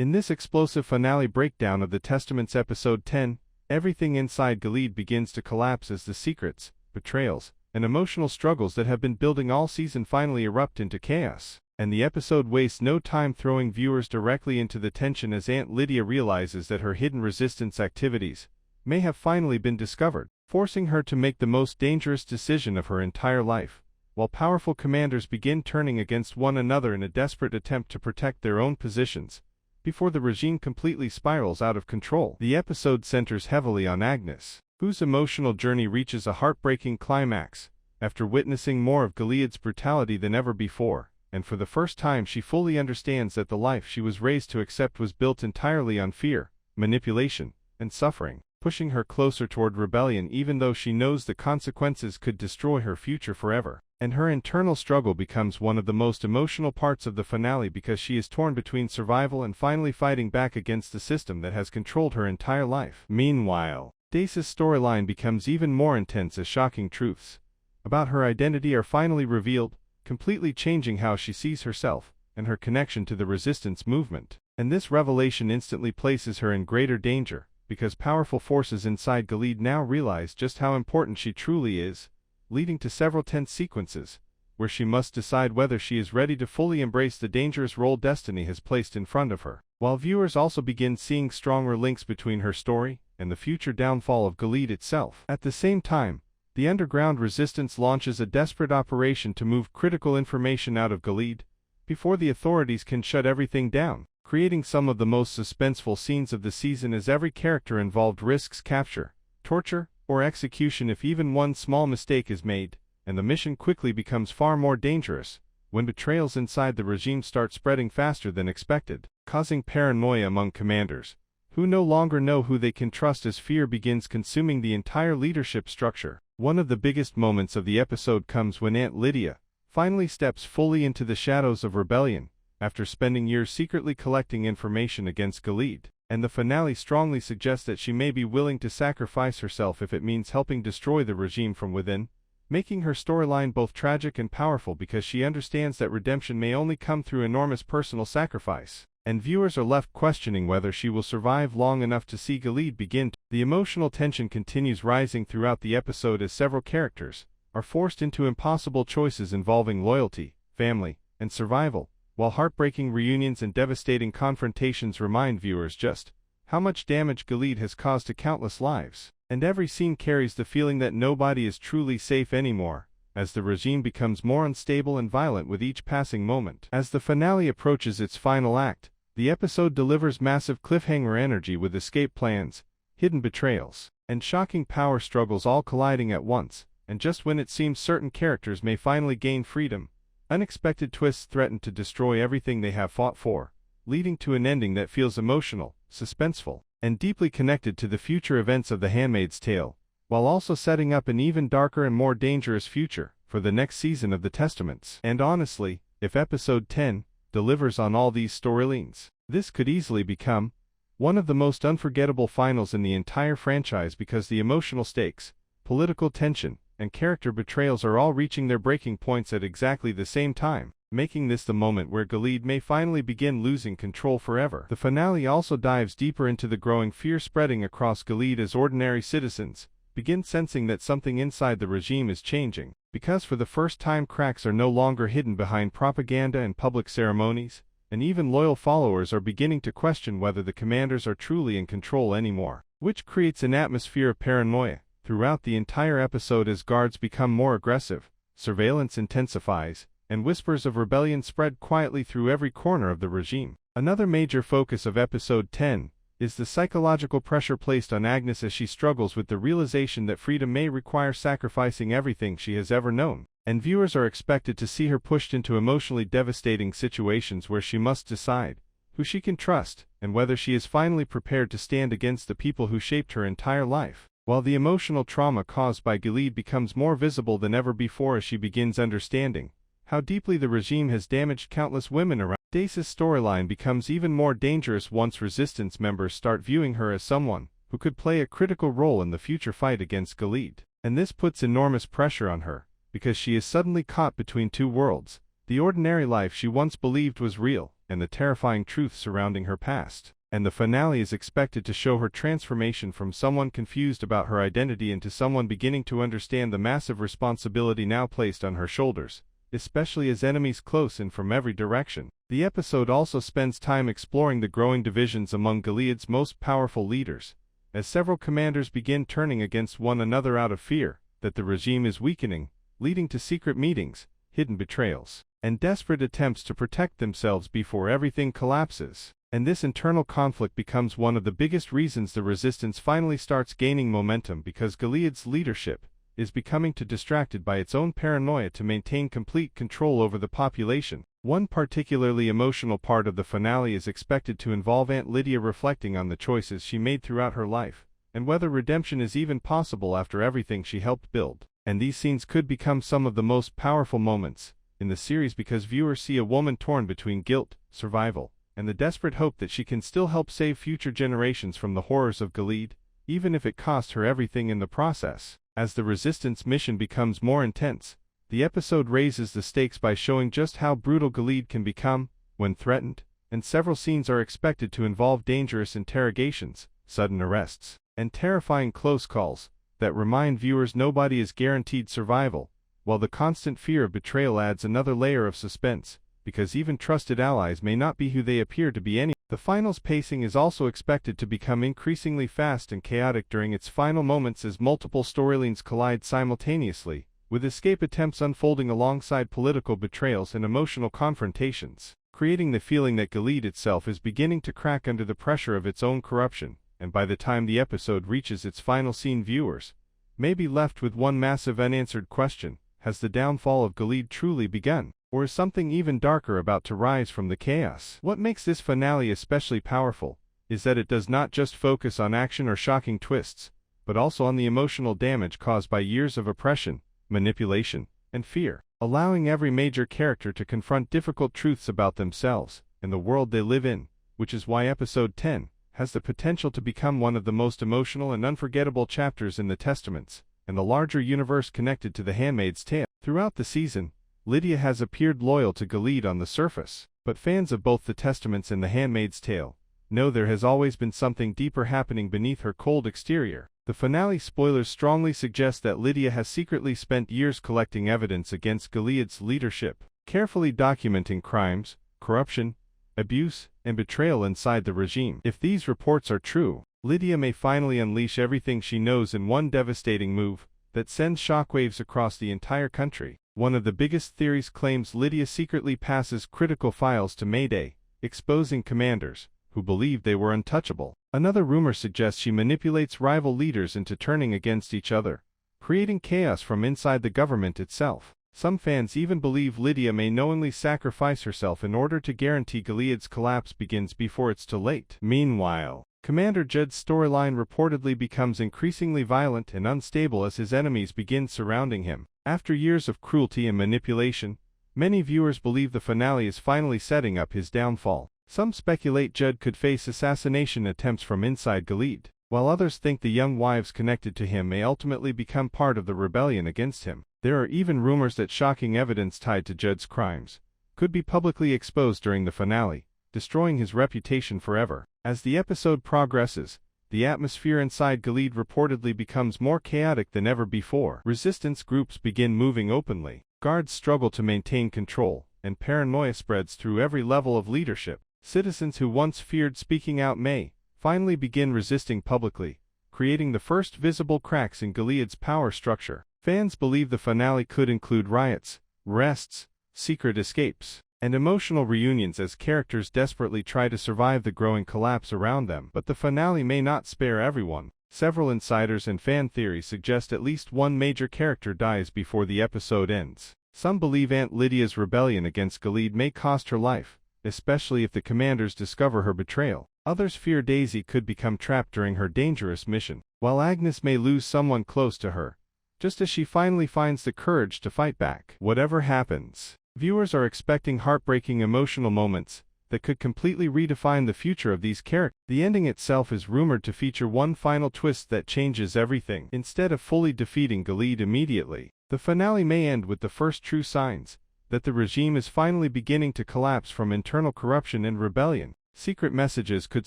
In this explosive finale breakdown of the Testament's episode 10, everything inside Gilead begins to collapse as the secrets, betrayals, and emotional struggles that have been building all season finally erupt into chaos. And the episode wastes no time throwing viewers directly into the tension as Aunt Lydia realizes that her hidden resistance activities may have finally been discovered, forcing her to make the most dangerous decision of her entire life, while powerful commanders begin turning against one another in a desperate attempt to protect their own positions before the regime completely spirals out of control. The episode centers heavily on Agnes, whose emotional journey reaches a heartbreaking climax after witnessing more of Gilead's brutality than ever before, and for the first time she fully understands that the life she was raised to accept was built entirely on fear, manipulation, and suffering, pushing her closer toward rebellion even though she knows the consequences could destroy her future forever. And her internal struggle becomes one of the most emotional parts of the finale because she is torn between survival and finally fighting back against the system that has controlled her entire life. Meanwhile, Dace's storyline becomes even more intense as shocking truths about her identity are finally revealed, completely changing how she sees herself and her connection to the resistance movement. And this revelation instantly places her in greater danger, because powerful forces inside Gilead now realize just how important she truly is, leading to several tense sequences, where she must decide whether she is ready to fully embrace the dangerous role destiny has placed in front of her. While viewers also begin seeing stronger links between her story and the future downfall of Gilead itself. At the same time, the underground resistance launches a desperate operation to move critical information out of Gilead before the authorities can shut everything down, creating some of the most suspenseful scenes of the season as every character involved risks capture, torture, or execution if even one small mistake is made, and the mission quickly becomes far more dangerous when betrayals inside the regime start spreading faster than expected, causing paranoia among commanders, who no longer know who they can trust as fear begins consuming the entire leadership structure. One of the biggest moments of the episode comes when Aunt Lydia finally steps fully into the shadows of rebellion, after spending years secretly collecting information against Gilead. And the finale strongly suggests that she may be willing to sacrifice herself if it means helping destroy the regime from within, making her storyline both tragic and powerful because she understands that redemption may only come through enormous personal sacrifice. And viewers are left questioning whether she will survive long enough to see Gilead begin. The emotional tension continues rising throughout the episode as several characters are forced into impossible choices involving loyalty, family, and survival, while heartbreaking reunions and devastating confrontations remind viewers just how much damage Gilead has caused to countless lives. And every scene carries the feeling that nobody is truly safe anymore, as the regime becomes more unstable and violent with each passing moment. As the finale approaches its final act, the episode delivers massive cliffhanger energy with escape plans, hidden betrayals, and shocking power struggles all colliding at once. And just when it seems certain characters may finally gain freedom, unexpected twists threaten to destroy everything they have fought for, leading to an ending that feels emotional, suspenseful, and deeply connected to the future events of the Handmaid's Tale, while also setting up an even darker and more dangerous future for the next season of the Testaments. And honestly, if episode 10 delivers on all these storylines, this could easily become one of the most unforgettable finals in the entire franchise because the emotional stakes, political tension, and character betrayals are all reaching their breaking points at exactly the same time, making this the moment where Gilead may finally begin losing control forever. The finale also dives deeper into the growing fear spreading across Gilead as ordinary citizens begin sensing that something inside the regime is changing, because for the first time cracks are no longer hidden behind propaganda and public ceremonies, and even loyal followers are beginning to question whether the commanders are truly in control anymore, which creates an atmosphere of paranoia throughout the entire episode as guards become more aggressive, surveillance intensifies, and whispers of rebellion spread quietly through every corner of the regime. Another major focus of episode 10 is the psychological pressure placed on Agnes as she struggles with the realization that freedom may require sacrificing everything she has ever known, and viewers are expected to see her pushed into emotionally devastating situations where she must decide who she can trust and whether she is finally prepared to stand against the people who shaped her entire life. While the emotional trauma caused by Gilead becomes more visible than ever before as she begins understanding how deeply the regime has damaged countless women around, Dace's storyline becomes even more dangerous once resistance members start viewing her as someone who could play a critical role in the future fight against Gilead. And this puts enormous pressure on her, because she is suddenly caught between two worlds, the ordinary life she once believed was real, and the terrifying truth surrounding her past. And the finale is expected to show her transformation from someone confused about her identity into someone beginning to understand the massive responsibility now placed on her shoulders, especially as enemies close in from every direction. The episode also spends time exploring the growing divisions among Gilead's most powerful leaders, as several commanders begin turning against one another out of fear that the regime is weakening, leading to secret meetings, hidden betrayals, and desperate attempts to protect themselves before everything collapses. And this internal conflict becomes one of the biggest reasons the resistance finally starts gaining momentum, because Gilead's leadership is becoming too distracted by its own paranoia to maintain complete control over the population. One particularly emotional part of the finale is expected to involve Aunt Lydia reflecting on the choices she made throughout her life, and whether redemption is even possible after everything she helped build. And these scenes could become some of the most powerful moments in the series, because viewers see a woman torn between guilt, survival, and the desperate hope that she can still help save future generations from the horrors of Gilead, even if it cost her everything in the process. As the resistance mission becomes more intense, the episode raises the stakes by showing just how brutal Gilead can become when threatened, and several scenes are expected to involve dangerous interrogations, sudden arrests, and terrifying close calls that remind viewers nobody is guaranteed survival, while the constant fear of betrayal adds another layer of suspense, because even trusted allies may not be who they appear to be. The final's pacing is also expected to become increasingly fast and chaotic during its final moments as multiple storylines collide simultaneously, with escape attempts unfolding alongside political betrayals and emotional confrontations, creating the feeling that Gilead itself is beginning to crack under the pressure of its own corruption. And by the time the episode reaches its final scene, viewers may be left with one massive unanswered question: has the downfall of Gilead truly begun? Or is something even darker about to rise from the chaos? What makes this finale especially powerful is that it does not just focus on action or shocking twists, but also on the emotional damage caused by years of oppression, manipulation, and fear, allowing every major character to confront difficult truths about themselves and the world they live in, which is why Episode 10 has the potential to become one of the most emotional and unforgettable chapters in the Testaments and the larger universe connected to the Handmaid's Tale. Throughout the season, Lydia has appeared loyal to Gilead on the surface, but fans of both the Testaments and the Handmaid's Tale know there has always been something deeper happening beneath her cold exterior. The finale spoilers strongly suggest that Lydia has secretly spent years collecting evidence against Gilead's leadership, carefully documenting crimes, corruption, abuse, and betrayal inside the regime. If these reports are true, Lydia may finally unleash everything she knows in one devastating move that sends shockwaves across the entire country. One of the biggest theories claims Lydia secretly passes critical files to Mayday, exposing commanders who believed they were untouchable. Another rumor suggests she manipulates rival leaders into turning against each other, creating chaos from inside the government itself. Some fans even believe Lydia may knowingly sacrifice herself in order to guarantee Gilead's collapse begins before it's too late. Meanwhile, Commander Judd's storyline reportedly becomes increasingly violent and unstable as his enemies begin surrounding him. After years of cruelty and manipulation, many viewers believe the finale is finally setting up his downfall. Some speculate Judd could face assassination attempts from inside Gilead, while others think the young wives connected to him may ultimately become part of the rebellion against him. There are even rumors that shocking evidence tied to Judd's crimes could be publicly exposed during the finale, destroying his reputation forever. As the episode progresses, the atmosphere inside Gilead reportedly becomes more chaotic than ever before. Resistance groups begin moving openly, guards struggle to maintain control, and paranoia spreads through every level of leadership. Citizens who once feared speaking out may finally begin resisting publicly, creating the first visible cracks in Gilead's power structure. Fans believe the finale could include riots, arrests, secret escapes, and emotional reunions as characters desperately try to survive the growing collapse around them. But the finale may not spare everyone. Several insiders and fan theories suggest at least one major character dies before the episode ends. Some believe Aunt Lydia's rebellion against Gilead may cost her life, especially if the commanders discover her betrayal. Others fear Daisy could become trapped during her dangerous mission, while Agnes may lose someone close to her, just as she finally finds the courage to fight back. Whatever happens, viewers are expecting heartbreaking emotional moments that could completely redefine the future of these characters. The ending itself is rumored to feature one final twist that changes everything. Instead of fully defeating Gilead immediately, the finale may end with the first true signs that the regime is finally beginning to collapse from internal corruption and rebellion. Secret messages could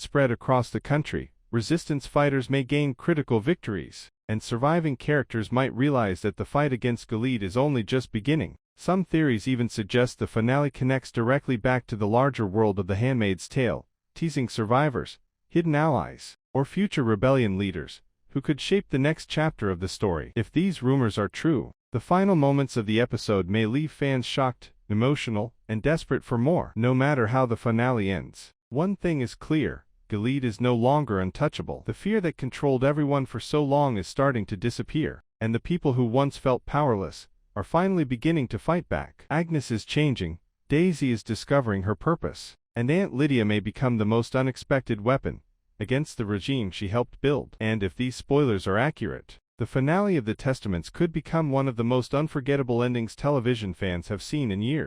spread across the country, resistance fighters may gain critical victories, and surviving characters might realize that the fight against Gilead is only just beginning. Some theories even suggest the finale connects directly back to the larger world of The Handmaid's Tale, teasing survivors, hidden allies, or future rebellion leaders, who could shape the next chapter of the story. If these rumors are true, the final moments of the episode may leave fans shocked, emotional, and desperate for more. No matter how the finale ends, one thing is clear: Gilead is no longer untouchable. The fear that controlled everyone for so long is starting to disappear, and the people who once felt powerless are finally beginning to fight back. Agnes is changing, Daisy is discovering her purpose, and Aunt Lydia may become the most unexpected weapon against the regime she helped build. And if these spoilers are accurate, the finale of The Testaments could become one of the most unforgettable endings television fans have seen in years.